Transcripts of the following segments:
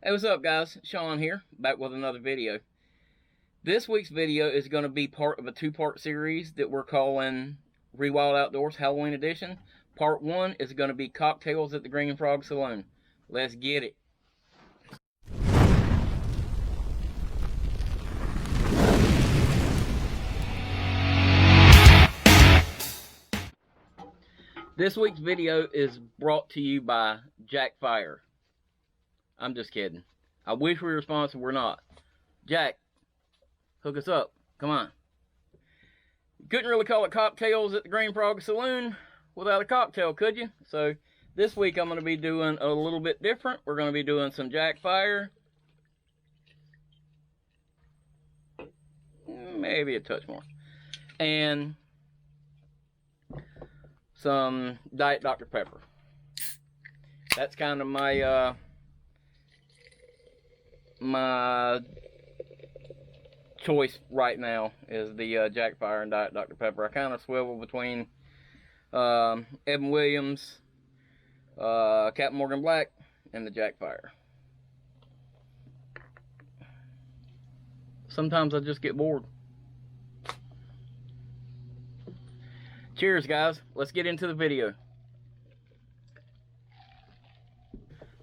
Hey, what's up guys? Sean here, back with another video. This week's video is going to be part of a two-part series that we're calling ReWyld Outdoors Halloween Edition. Part 1 is going to be Cocktales at the Green Frog Saloon. Let's get it. This week's video is brought to you by Jack Fire. I'm just kidding. I wish we were sponsored, we're not. Jack, hook us up. Come on. You couldn't really call it Cocktales at the Green Frog Saloon without a cocktail, could you? So this week I'm going to be doing a little bit different. We're going to be doing some Jack Fire. Maybe a touch more. And some Diet Dr. Pepper. That's kind of my my choice right now is the Jack Fire and Diet Dr. Pepper. I kind of swivel between Evan Williams, Captain Morgan Black, and the Jack Fire. Sometimes I just get bored. Cheers, guys. Let's get into the video.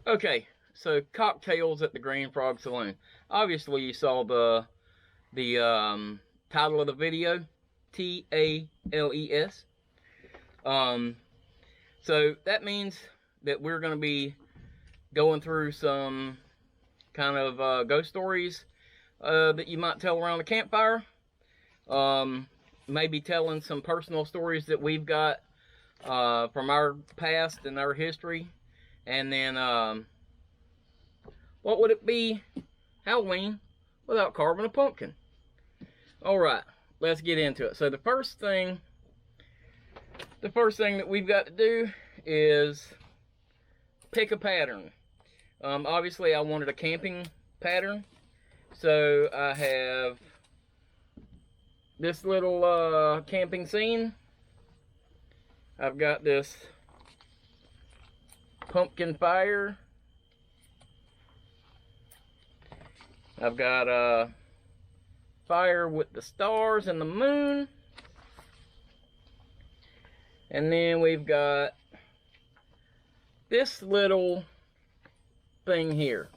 Okay, so Cocktales at the Green Frog Saloon. Obviously, you saw the title of the video, T-A-L-E-S. So that means that we're going to be going through some kind of ghost stories that you might tell around the campfire. Maybe telling some personal stories that we've got from our past and our history. And then, what would it be Halloween without carving a pumpkin? Alright, let's get into it. So the first thing that we've got to do is pick a pattern. Obviously I wanted a camping pattern. So I have this little camping scene. I've got this pumpkin fire. I've got a fire with the stars and the moon. And then we've got this little thing here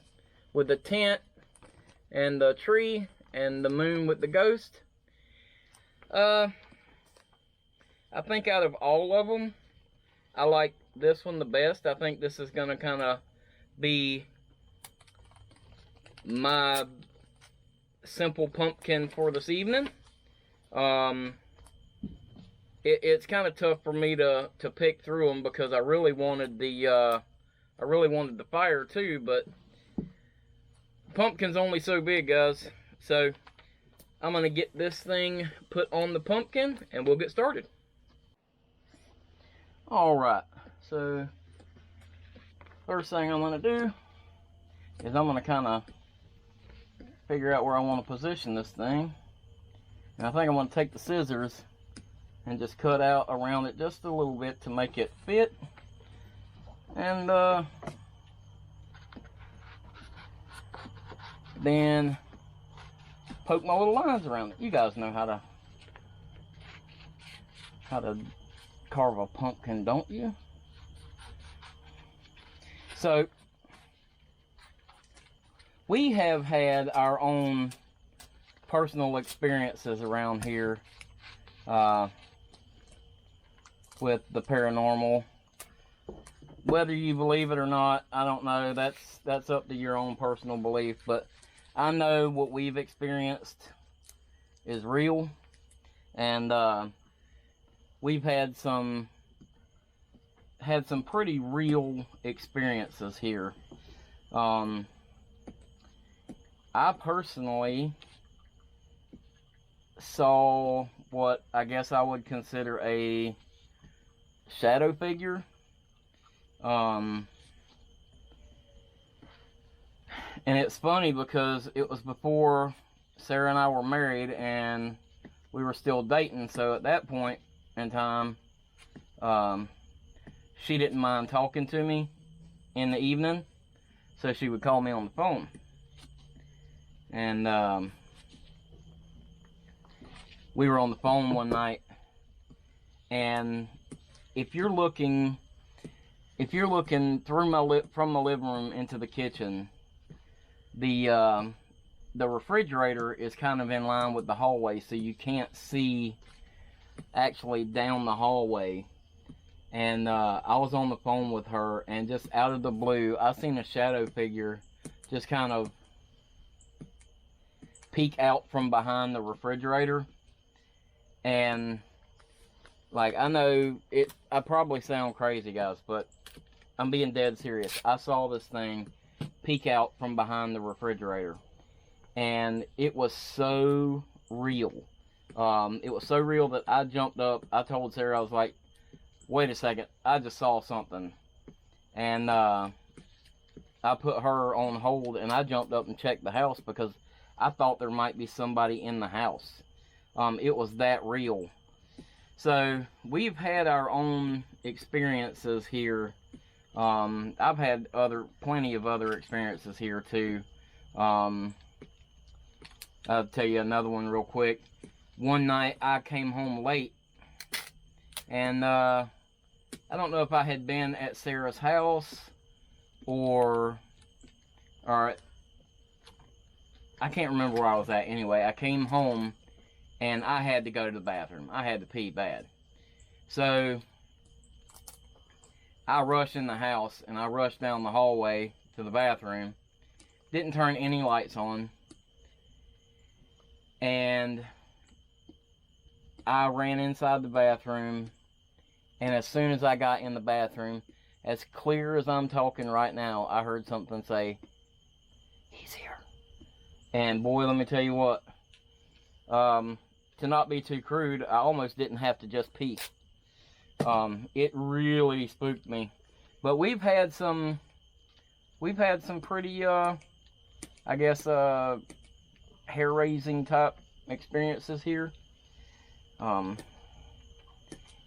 with the tent and the tree and the moon with the ghost. I think out of all of them, I like this one the best. I think this is gonna kind of be my simple pumpkin for this evening. It's kind of tough for me to pick through them because I really wanted the fire too, but pumpkin's only so big, guys. So I'm gonna get this thing put on the pumpkin and we'll get started. Alright, so first thing I'm gonna do is I'm gonna kind of figure out where I want to position this thing. And I think I'm gonna take the scissors and just cut out around it just a little bit to make it fit. And then poke my little lines around it. You guys know how to carve a pumpkin, don't you? So we have had our own personal experiences around here with the paranormal. Whether you believe it or not, I don't know. That's up to your own personal belief, but I know what we've experienced is real, and we've had some pretty real experiences here. I personally saw what I guess I would consider a shadow figure. And it's funny because it was before Sarah and I were married and we were still dating, so at that point in time, she didn't mind talking to me in the evening. so she would call me on the phone. And we were on the phone one night, and if you're looking through from my living room into the kitchen, the refrigerator is kind of in line with the hallway, so you can't see actually down the hallway. And I was on the phone with her, and just out of the blue, I seen a shadow figure just kind of peek out from behind the refrigerator. And like, I know I probably sound crazy, guys, but I'm being dead serious. I saw this thing peek out from behind the refrigerator, and it was so real. It was so real that I jumped up. I told Sarah, I was like, wait a second, I just saw something. And I put her on hold, and I jumped up and checked the house because I thought there might be somebody in the house. It was that real. So we've had our own experiences here. I've had plenty of other experiences here too. I'll tell you another one real quick. One night I came home late, and I don't know if I had been at Sarah's house or I can't remember where I was at. Anyway, I came home and I had to go to the bathroom. I had to pee bad. So I rushed in the house, and I rushed down the hallway to the bathroom. Didn't turn any lights on. And I ran inside the bathroom, and as soon as I got in the bathroom, as clear as I'm talking right now, I heard something say, "He's here." And boy, let me tell you what, to not be too crude, I almost didn't have to just pee. It really spooked me. But we've had some pretty, I guess, hair-raising type experiences here.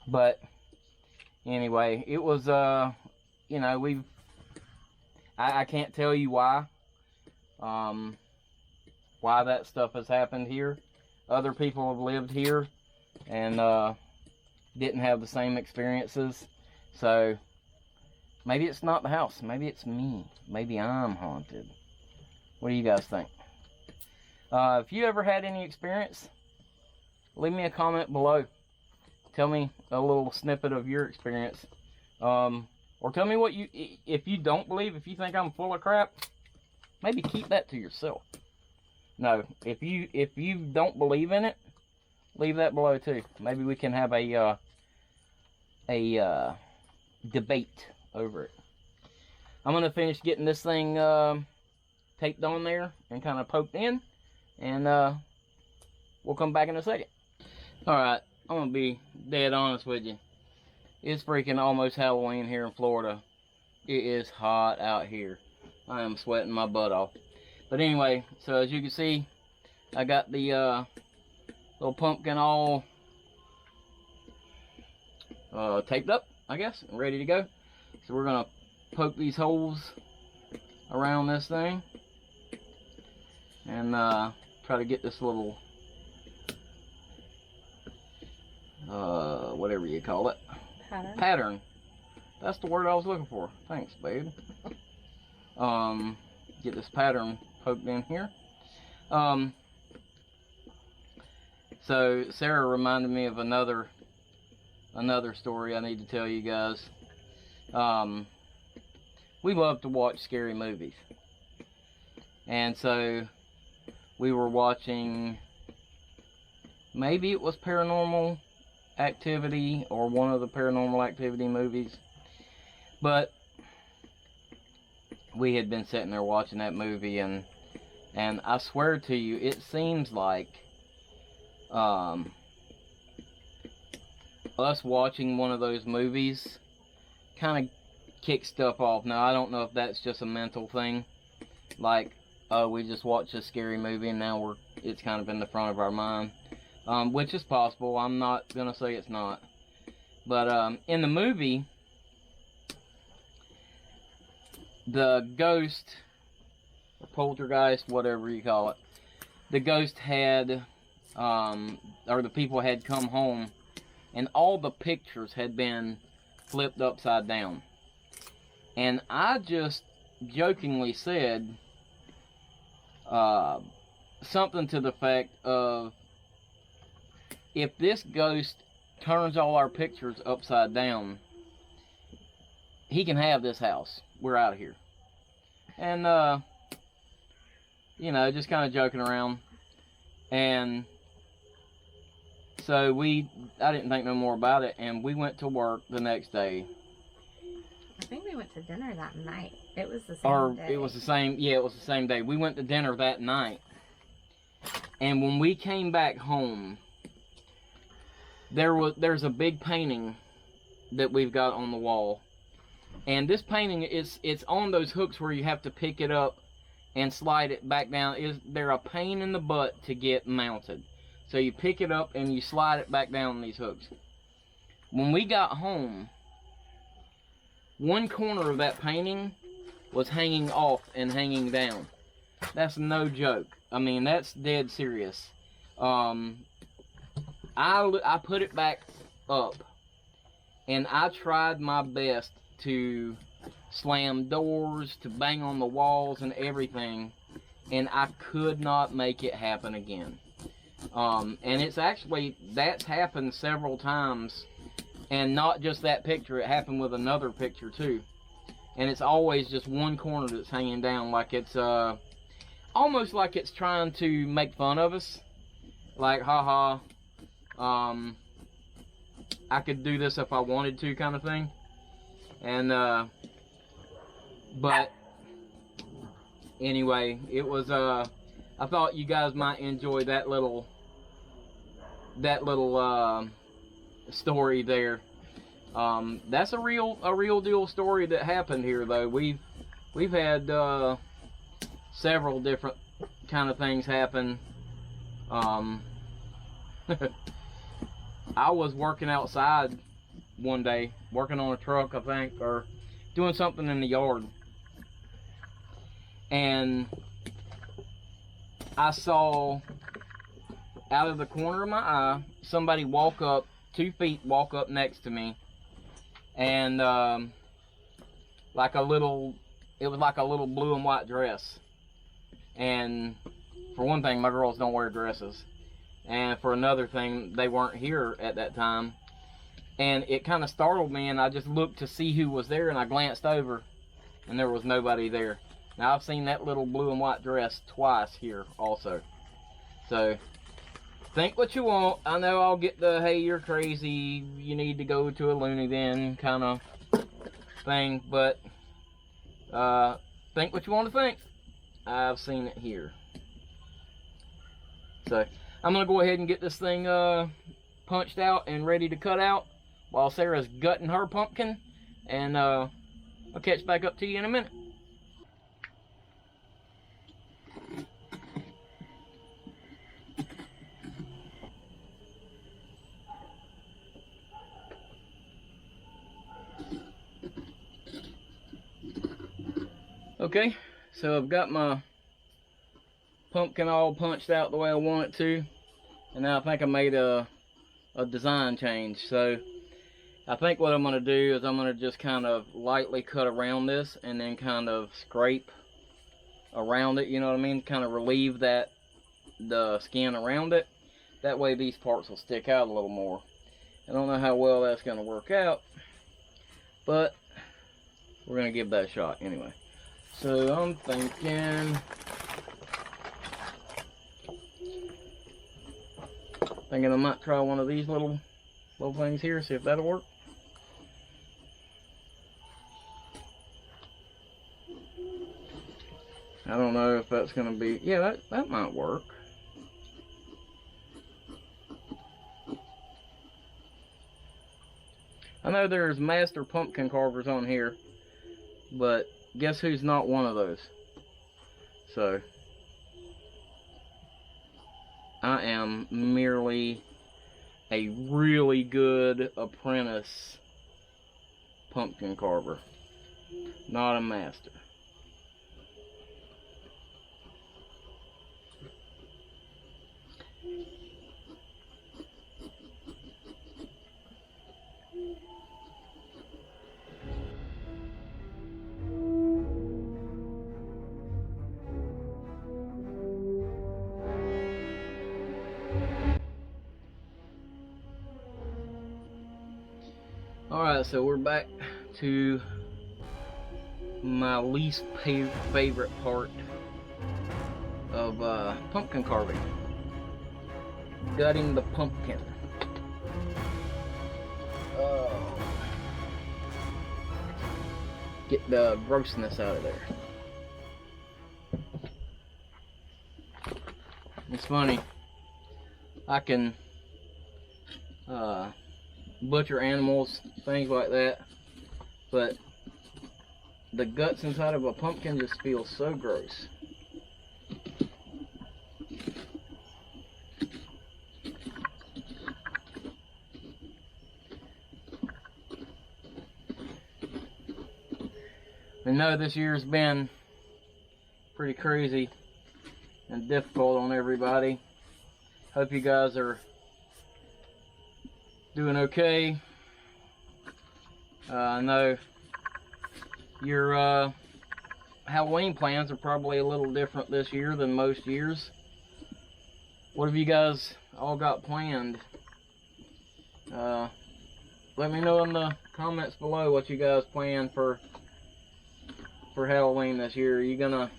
But anyway, it was, you know, I can't tell you why that stuff has happened here. Other people have lived here and didn't have the same experiences. So maybe it's not the house. Maybe it's me. Maybe I'm haunted. What do you guys think? If you ever had any experience, leave me a comment below. Tell me a little snippet of your experience. Or tell me what if you don't believe, if you think I'm full of crap, maybe keep that to yourself. No, if you don't believe in it, leave that below too. Maybe we can have a debate over it. I'm gonna finish getting this thing taped on there and kind of poked in, and we'll come back in a second. Alright, I'm gonna be dead honest with you. It's freaking almost Halloween here in Florida. It is hot out here. I am sweating my butt off. But anyway, so as you can see, I got the little pumpkin all taped up, I guess, and ready to go. So we're gonna poke these holes around this thing and try to get this little whatever you call it, pattern. That's the word I was looking for. Thanks, babe. Get this pattern poked in here. So Sarah reminded me of another story I need to tell you guys. We love to watch scary movies, and so we were watching, maybe it was Paranormal Activity or one of the Paranormal Activity movies, but we had been sitting there watching that movie, and I swear to you, it seems like us watching one of those movies kind of kicks stuff off. Now, I don't know if that's just a mental thing, like, oh, we just watched a scary movie and now it's kind of in the front of our mind, which is possible. I'm not gonna say it's not, but in the movie, the ghost, or poltergeist, whatever you call it, the ghost had, or the people had come home, and all the pictures had been flipped upside down. And I just jokingly said something to the effect of, if this ghost turns all our pictures upside down, he can have this house. We're out of here. And, you know, just kind of joking around. And so I didn't think no more about it, and we went to work the next day. I think we went to dinner that night. It was the same day. It was the same, yeah, it was the same day. We went to dinner that night. And when we came back home, there's a big painting that we've got on the wall. And this painting, it's on those hooks where you have to pick it up and slide it back down. They're a pain in the butt to get mounted. So you pick it up and you slide it back down on these hooks. When we got home, one corner of that painting was hanging off and hanging down. That's no joke. I mean, that's dead serious. I put it back up, and I tried my best to slam doors, to bang on the walls and everything, and I could not make it happen again. And that's happened several times, and not just that picture, it happened with another picture too. And it's always just one corner that's hanging down, like it's almost like it's trying to make fun of us, like, haha, I could do this if I wanted to, kind of thing. And but anyway, it was I thought you guys might enjoy that little story there. That's a real deal story that happened here, though. We've had several different kind of things happen. I was working outside one day, working on a truck, I think, or doing something in the yard, and I saw out of the corner of my eye somebody walk up, 2 feet, walk up next to me, and it was like a little blue and white dress. And for one thing, my girls don't wear dresses, and for another thing, they weren't here at that time. And it kind of startled me, and I just looked to see who was there, and I glanced over, and there was nobody there. Now, I've seen that little blue and white dress twice here also. So, think what you want. I know I'll get the, hey, you're crazy, you need to go to a loony bin kind of thing, but think what you want to think. I've seen it here. So, I'm going to go ahead and get this thing punched out and ready to cut out while Sarah's gutting her pumpkin, and I'll catch back up to you in a minute. Okay, so I've got my pumpkin all punched out the way I want it to, and now I think I made a design change. So I think what I'm going to do is I'm going to just kind of lightly cut around this and then kind of scrape around it, you know what I mean? Kind of relieve the skin around it. That way these parts will stick out a little more. I don't know how well that's going to work out, but we're going to give that a shot anyway. So I'm thinking I might try one of these little things here, see if that'll work. I don't know if that's gonna be, yeah, that might work. I know there's master pumpkin carvers on here, but guess who's not one of those? So I am merely a really good apprentice pumpkin carver, not a master. Alright, so we're back to my least favorite part of pumpkin carving. Gutting the pumpkin. Get the grossness out of there. It's funny, I can butcher animals, things like that, but the guts inside of a pumpkin just feel so gross. I know this year's been pretty crazy and difficult on everybody. Hope you guys are doing okay. I know your Halloween plans are probably a little different this year than most years. What have you guys all got planned? Let me know in the comments below what you guys plan for Halloween this year. Are you gonna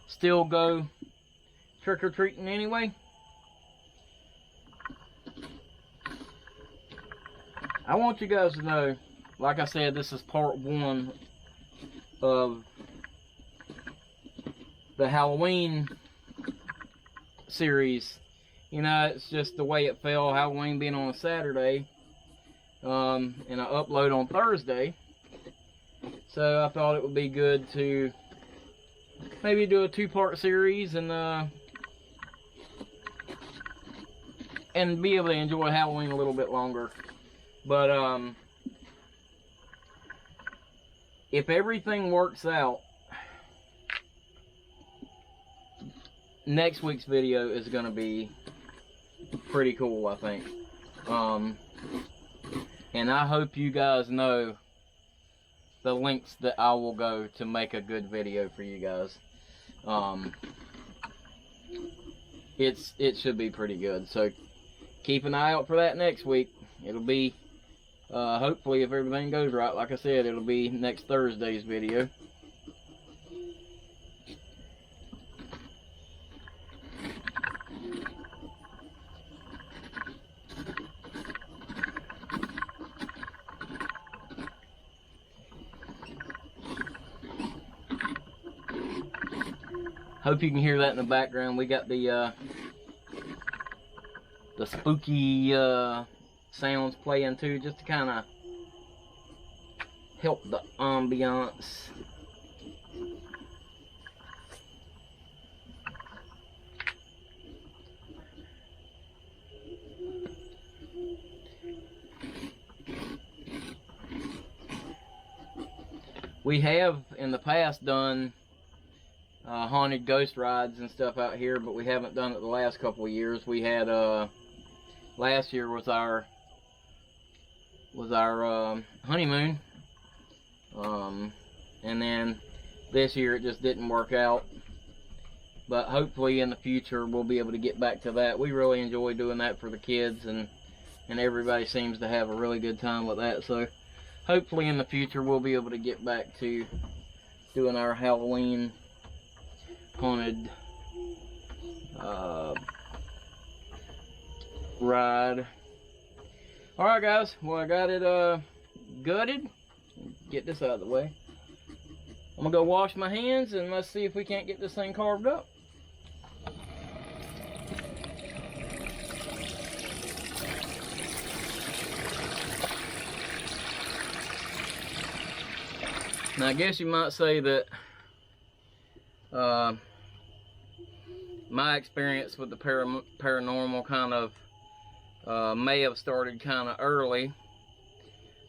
still go trick-or-treating anyway? I want you guys to know, like I said, this is part 1 of the Halloween series. You know, it's just the way it fell, Halloween being on a Saturday, and I upload on Thursday. So I thought it would be good to maybe do a 2-part series and be able to enjoy Halloween a little bit longer. But if everything works out, next week's video is going to be pretty cool, I think. And I hope you guys know the lengths that I will go to make a good video for you guys. It should be pretty good. So keep an eye out for that next week. It'll be hopefully, if everything goes right, like I said, it'll be next Thursday's video. Hope you can hear that in the background. We got the spooky sounds playing too, just to kind of help the ambiance. We have in the past done haunted ghost rides and stuff out here, but we haven't done it the last couple of years. We had last year was our honeymoon, and then this year it just didn't work out. But hopefully in the future we'll be able to get back to that. We really enjoy doing that for the kids, and everybody seems to have a really good time with that. So hopefully in the future we'll be able to get back to doing our Halloween haunted ride. Alright guys, well I got it gutted. Get this out of the way. I'm gonna go wash my hands and let's see if we can't get this thing carved up. Now I guess you might say that my experience with the paranormal kind of may have started kind of early.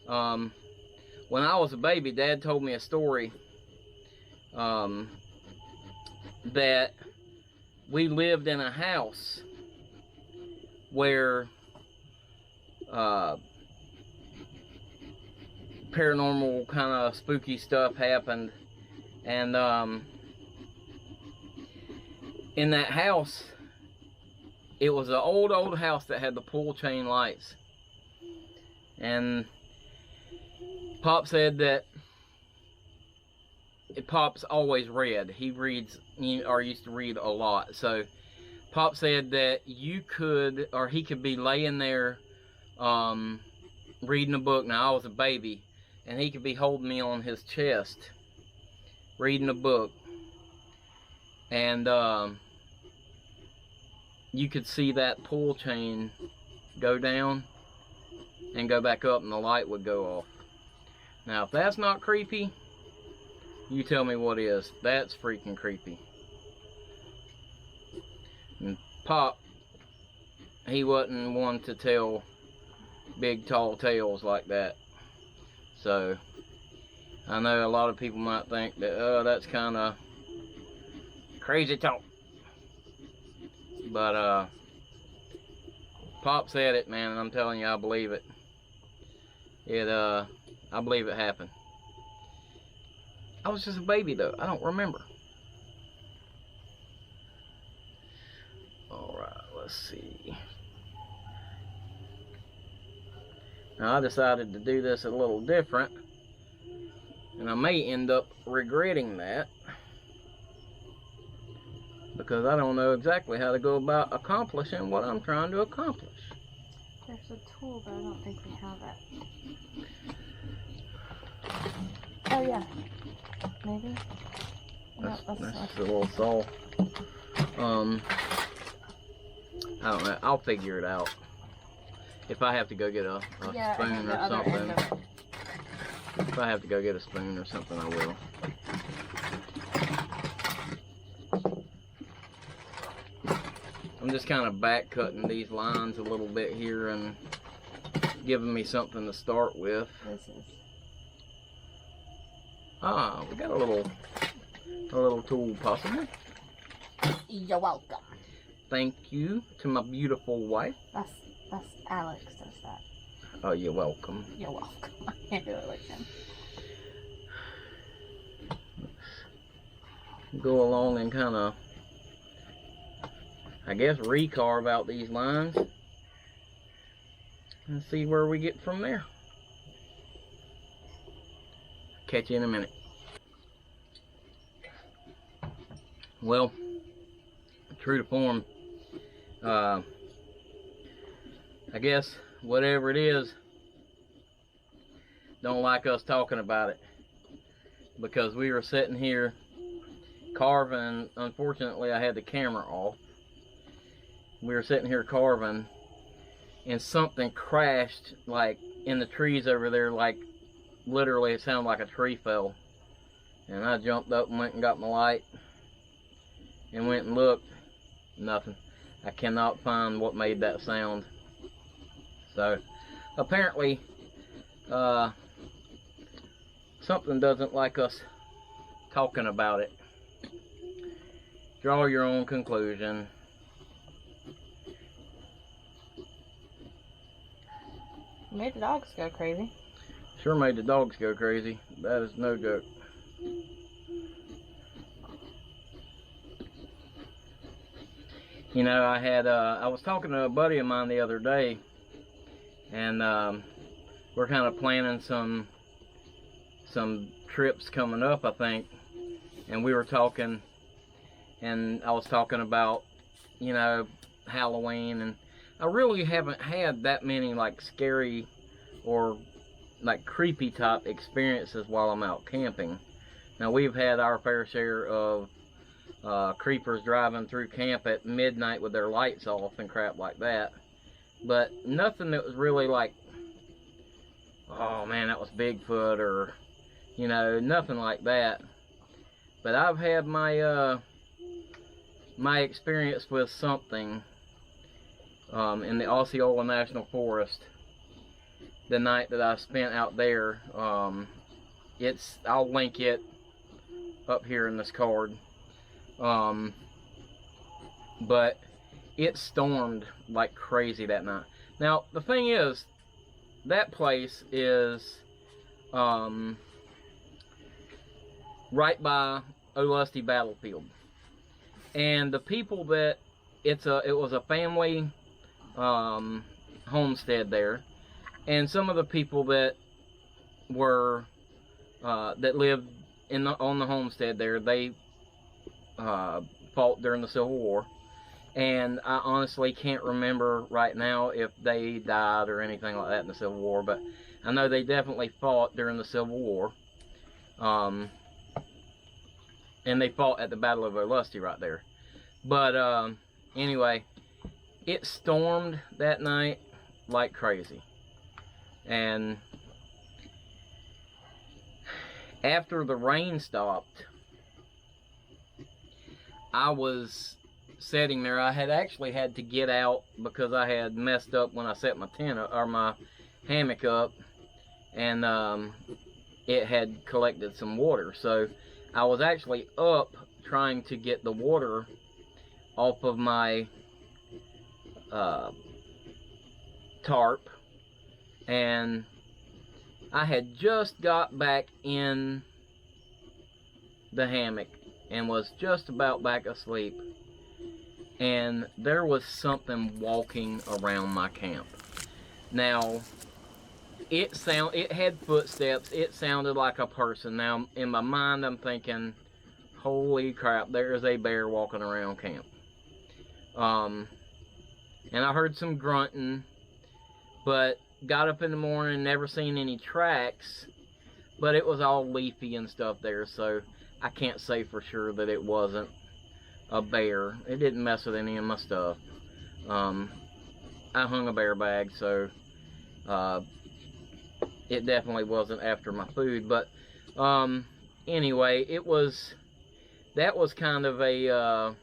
When I was a baby, Dad told me a story that we lived in a house where paranormal kind of spooky stuff happened, and in that house, it was an old house that had the pull chain lights, and Pop said that Pop's always read. He reads, or used to read a lot. So Pop said that you could, or he could be laying there reading a book. Now, I was a baby, and he could be holding me on his chest, reading a book. And you could see that pull chain go down and go back up, and the light would go off. Now, if that's not creepy, you tell me what is. That's freaking creepy. And Pop, he wasn't one to tell big tall tales like that. So I know a lot of people might think that, oh, that's kind of crazy talk. But Pop said it, man, and I'm telling you, I believe it. I believe it happened. I was just a baby, though. I don't remember. Alright, let's see. Now, I decided to do this a little different, and I may end up regretting that, because I don't know exactly how to go about accomplishing what I'm trying to accomplish. There's a tool, but I don't think we have it. Oh, yeah. Maybe? That's a little saw. I don't know. I'll figure it out. If I have to go get a spoon or something. If I have to go get a spoon or something, I will. I'm just kind of back cutting these lines a little bit here and giving me something to start with. This is. Ah, we got a little tool possibly. You're welcome. Thank you to my beautiful wife. That's Alex does that. Oh, you're welcome. You're welcome. I can't do it like him. Go along and kind of, I guess, recarve out these lines and see where we get from there. Catch you in a minute. Well, true to form, I guess whatever it is, don't like us talking about it, because we were sitting here carving. Unfortunately, I had the camera off. We were sitting here carving, and something crashed like in the trees over there. Like literally, it sounded like a tree fell. And I jumped up and went and got my light and went and looked. Nothing. I cannot find what made that sound. So apparently something doesn't like us talking about it. Draw your own conclusion. Made the dogs go crazy. Sure made the dogs go crazy. That is no joke. You know, I was talking to a buddy of mine the other day, and we're kind of planning some trips coming up, I think. And we were talking, and I was talking about, you know, Halloween, and I really haven't had that many like scary or like creepy type experiences while I'm out camping. Now, we've had our fair share of creepers driving through camp at midnight with their lights off and crap like that, but nothing that was really like, oh man, that was Bigfoot, or, you know, nothing like that. But I've had my my experience with something in the Osceola National Forest the night that I spent out there. I'll link it up here in this card. But it stormed like crazy that night. Now, the thing is, that place is right by Olusty Battlefield. And the people that, it was a family homestead there. And some of the people that were that lived on the homestead there. They fought during the Civil War, and I honestly can't remember right now if they died or anything like that in the Civil War, but I know they definitely fought during the Civil War. And they fought at the Battle of Olustee right there. But anyway, it stormed that night like crazy. And after the rain stopped, I was sitting there. I had actually had to get out because I had messed up when I set my tent up, or my hammock up, and it had collected some water. So I was actually up trying to get the water off of my tarp, and I had just got back in the hammock and was just about back asleep, and there was something walking around my camp. Now, it had footsteps. It sounded like a person. Now, in my mind, I'm thinking, holy crap, there's a bear walking around camp. And I heard some grunting, but got up in the morning, never seen any tracks, but it was all leafy and stuff there, so I can't say for sure that it wasn't a bear. It didn't mess with any of my stuff. I hung a bear bag, so it definitely wasn't after my food. But anyway, that was kind of a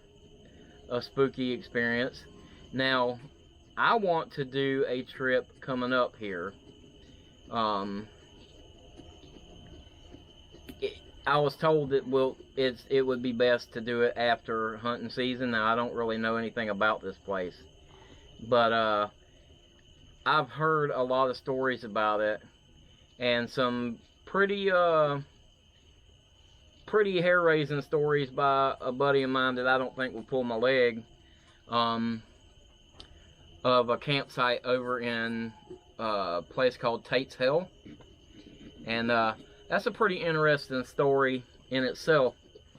spooky experience. Now, I want to do a trip coming up here. I was told that it would be best to do it after hunting season. Now, I don't really know anything about this place, but I've heard a lot of stories about it, and some pretty hair-raising stories by a buddy of mine that I don't think will pull my leg, of a campsite over in a place called Tate's Hell. And that's a pretty interesting story in itself.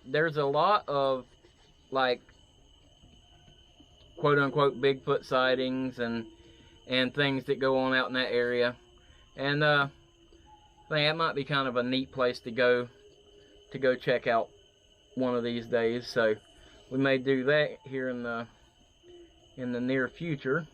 There's a lot of, like, quote-unquote Bigfoot sightings and things that go on out in that area. And I think that might be kind of a neat place to go check out one of these days. So we may do that here in the near future.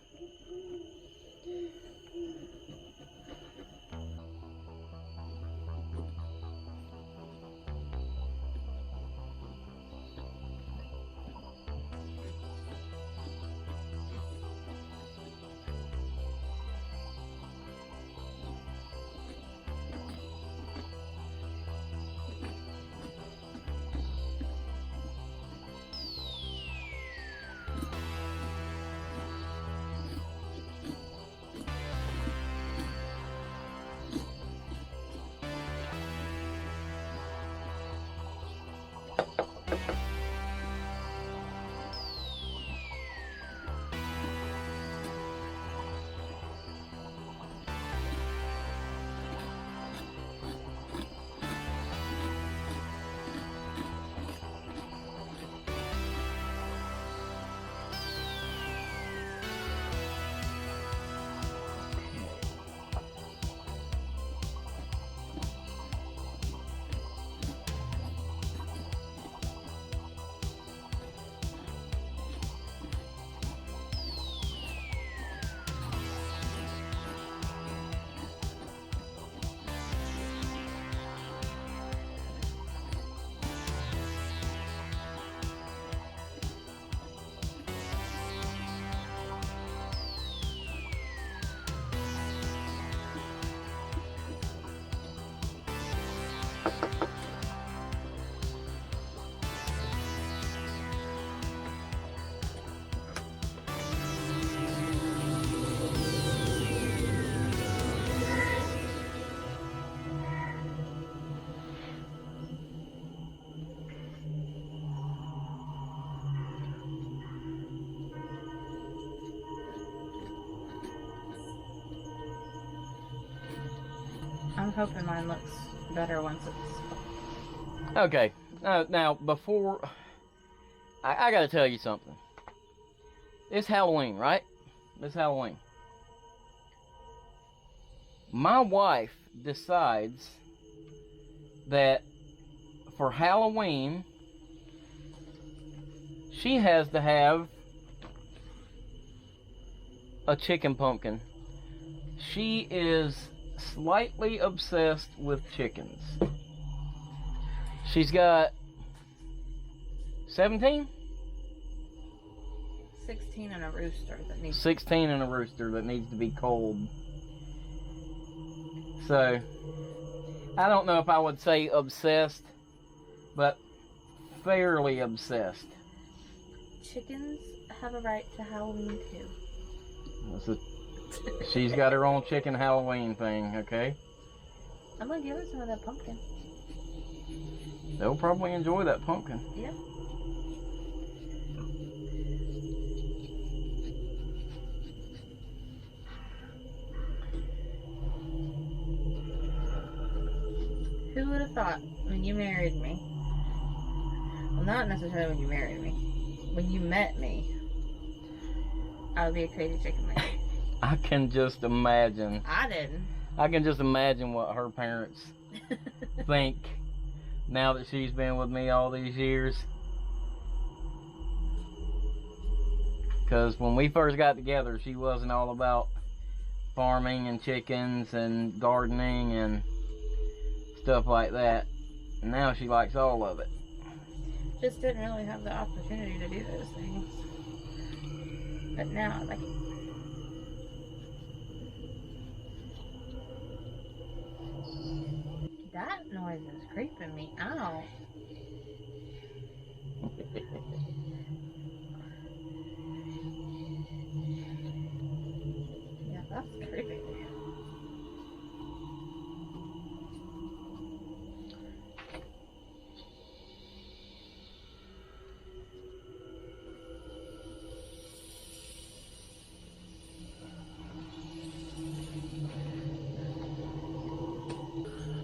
hoping mine looks better once it's... Okay. Now, before... I gotta tell you something. It's Halloween, right? It's Halloween. My wife decides that for Halloween, she has to have a chicken pumpkin. She is slightly obsessed with chickens. She's got 17? 16 and a rooster that needs 16 and a rooster that needs to be cold. So, I don't know if I would say obsessed, but fairly obsessed. Chickens have a right to Halloween too. She's got her own chicken Halloween thing, okay? I'm gonna give her some of that pumpkin. They'll probably enjoy that pumpkin. Yeah. Who would have thought when you married me? Well, not necessarily when you married me. When you met me, I would be a crazy chicken lady. I can just imagine. I didn't. I can just imagine what her parents think now that she's been with me all these years. Because when we first got together, she wasn't all about farming and chickens and gardening and stuff like that. And now she likes all of it. Just didn't really have the opportunity to do those things. But now, like... That noise is creeping me out. Yeah, that's creepy.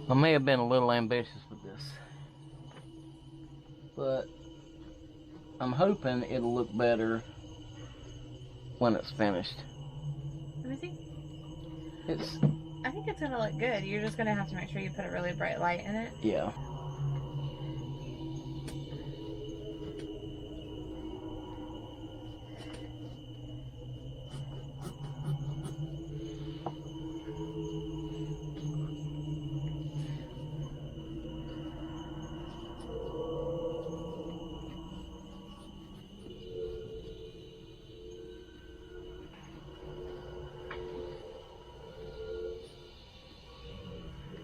I may have been a little ambitious with this, but I'm hoping it'll look better when it's finished. Let me see. I think it's gonna look good. You're just gonna have to make sure you put a really bright light in it. Yeah.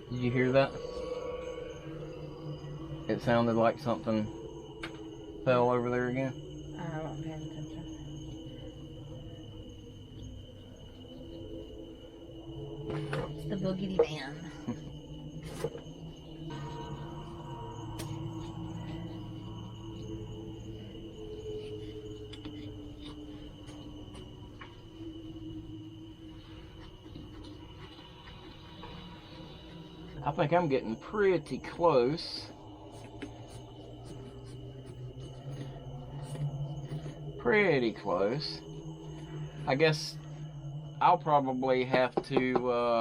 Did you hear that? It sounded like something fell over there again. I wasn't paying attention. It's the boogity man. I think I'm getting pretty close. Pretty close. I guess I'll probably have to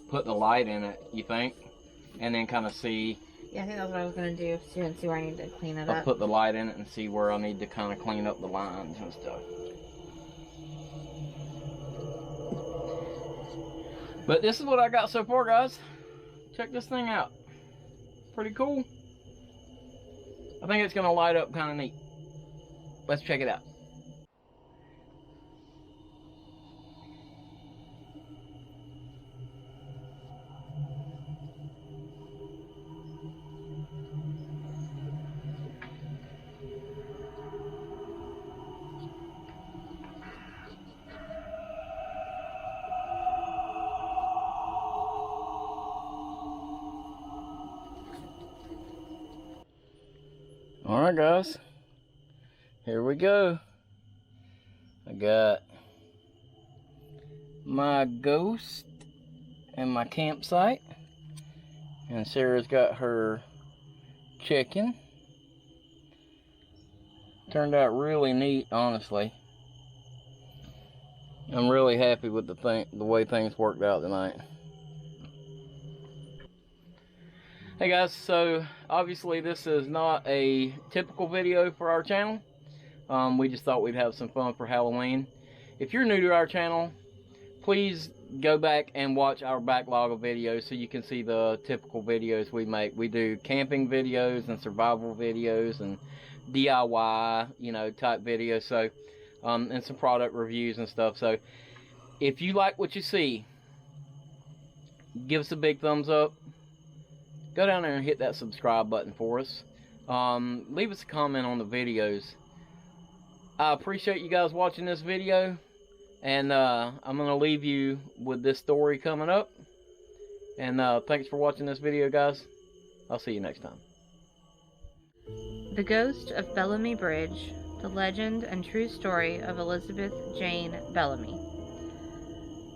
put the light in it, you think? And then kind of see. Yeah, I think that's what I was going to do, and see where I need to clean it up. I'll put the light in it and see where I need to kind of clean up the lines and stuff. But this is what I got so far, guys. Check this thing out. Pretty cool. I think it's going to light up kind of neat. Let's check it out. Alright guys, here we go. I got my ghost and my campsite. And Sarah's got her chicken. Turned out really neat, honestly. I'm really happy with the way things worked out tonight. Hey guys, so obviously this is not a typical video for our channel. We just thought we'd have some fun for Halloween. If you're new to our channel, please go back and watch our backlog of videos so you can see the typical videos we make. We do camping videos and survival videos and DIY, type videos. So, and some product reviews and stuff. So, if you like what you see, give us a big thumbs up. Go down there and hit that subscribe button for us. Leave us a comment on the videos. I appreciate you guys watching this video. And I'm going to leave you with this story coming up. And thanks for watching this video, guys. I'll see you next time. The Ghost of Bellamy Bridge, the legend and true story of Elizabeth Jane Bellamy.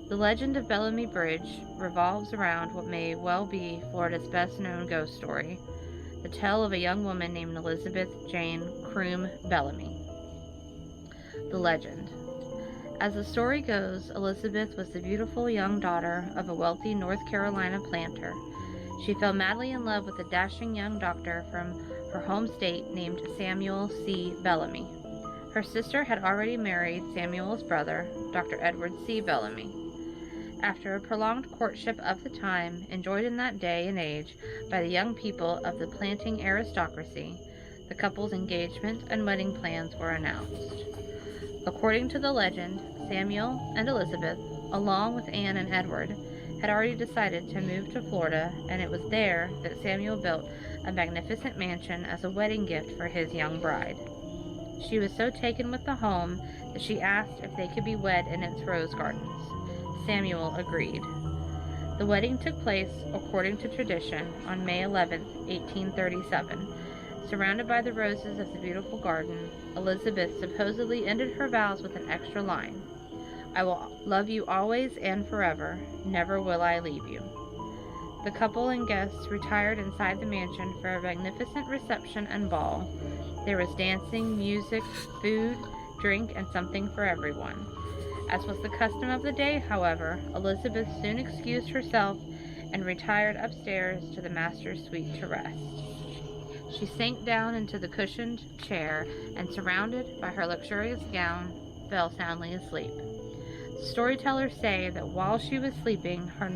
The legend of Bellamy Bridge revolves around what may well be Florida's best-known ghost story, the tale of a young woman named Elizabeth Jane Croom Bellamy. The legend. As the story goes, Elizabeth was the beautiful young daughter of a wealthy North Carolina planter. She fell madly in love with a dashing young doctor from her home state named Samuel C. Bellamy. Her sister had already married Samuel's brother, Dr. Edward C. Bellamy. After a prolonged courtship of the time, enjoyed in that day and age by the young people of the planting aristocracy, the couple's engagement and wedding plans were announced. According to the legend, Samuel and Elizabeth, along with Anne and Edward, had already decided to move to Florida, and it was there that Samuel built a magnificent mansion as a wedding gift for his young bride. She was so taken with the home that she asked if they could be wed in its rose gardens. Samuel agreed. The wedding took place, according to tradition, on May 11, 1837. Surrounded by the roses of the beautiful garden, Elizabeth supposedly ended her vows with an extra line. "I will love you always and forever. Never will I leave you." The couple and guests retired inside the mansion for a magnificent reception and ball. There was dancing, music, food, drink, and something for everyone. As was the custom of the day, however, Elizabeth soon excused herself and retired upstairs to the master's suite to rest. She sank down into the cushioned chair and, surrounded by her luxurious gown, fell soundly asleep. Storytellers say that while she was sleeping, her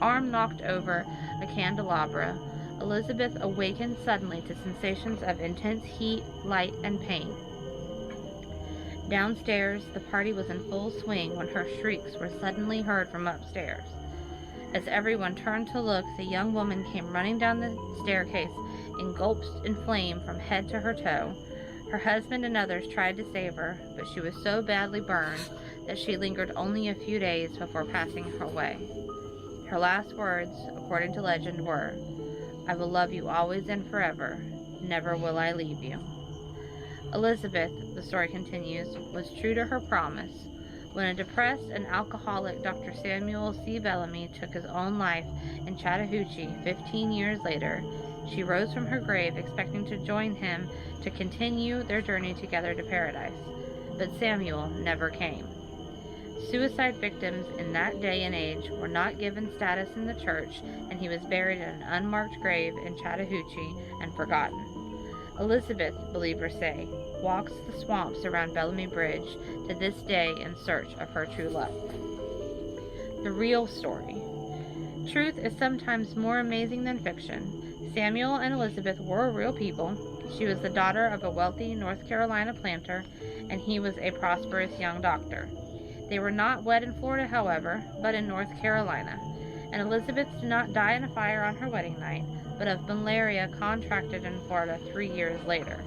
arm knocked over a candelabra. Elizabeth awakened suddenly to sensations of intense heat, light, and pain. Downstairs, the party was in full swing when her shrieks were suddenly heard from upstairs. As everyone turned to look, the young woman came running down the staircase, engulfed in flame from head to her toe. Her husband and others tried to save her, but she was so badly burned that she lingered only a few days before passing her way. Her last words, according to legend, were, "I will love you always and forever. Never will I leave you." Elizabeth, the story continues, was true to her promise. When a depressed and alcoholic Dr. Samuel C. Bellamy took his own life in Chattahoochee 15 years later, she rose from her grave expecting to join him to continue their journey together to paradise. But Samuel never came. Suicide victims in that day and age were not given status in the church, and he was buried in an unmarked grave in Chattahoochee and forgotten. Elizabeth, believers say, walks the swamps around Bellamy Bridge to this day in search of her true love. The real story. Truth is sometimes more amazing than fiction. Samuel and Elizabeth were real people. She was the daughter of a wealthy North Carolina planter, and he was a prosperous young doctor. They were not wed in Florida, however, but in North Carolina, and Elizabeth did not die in a fire on her wedding night, but of malaria contracted in Florida 3 years later.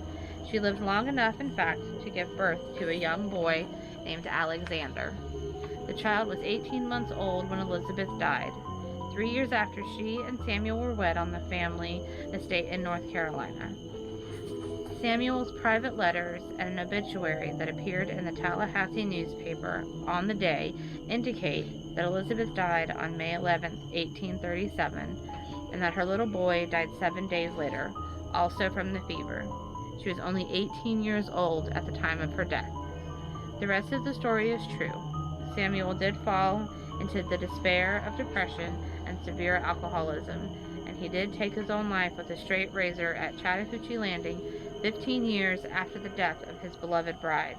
She lived long enough, in fact, to give birth to a young boy named Alexander. The child was 18 months old when Elizabeth died, 3 years after she and Samuel were wed on the family estate in North Carolina. Samuel's private letters and an obituary that appeared in the Tallahassee newspaper on the day indicate that Elizabeth died on May 11, 1837, and that her little boy died 7 days later, also from the fever. She was only 18 years old at the time of her death. The rest of the story is true. Samuel did fall into the despair of depression and severe alcoholism, and he did take his own life with a straight razor at Chattahoochee Landing 15 years after the death of his beloved bride.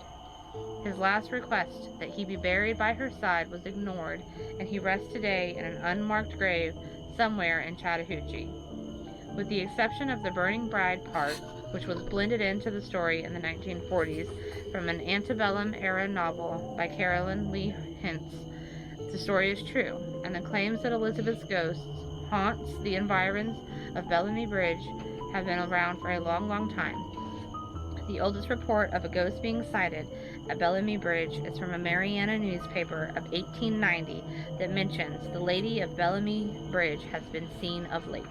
His last request that he be buried by her side was ignored, and he rests today in an unmarked grave somewhere in Chattahoochee. With the exception of the burning bride part, which was blended into the story in the 1940s from an antebellum-era novel by Carolyn Lee Hintz, the story is true, and the claims that Elizabeth's ghost haunts the environs of Bellamy Bridge have been around for a long, long time. The oldest report of a ghost being sighted at Bellamy Bridge is from a Mariana newspaper of 1890 that mentions the Lady of Bellamy Bridge has been seen of late.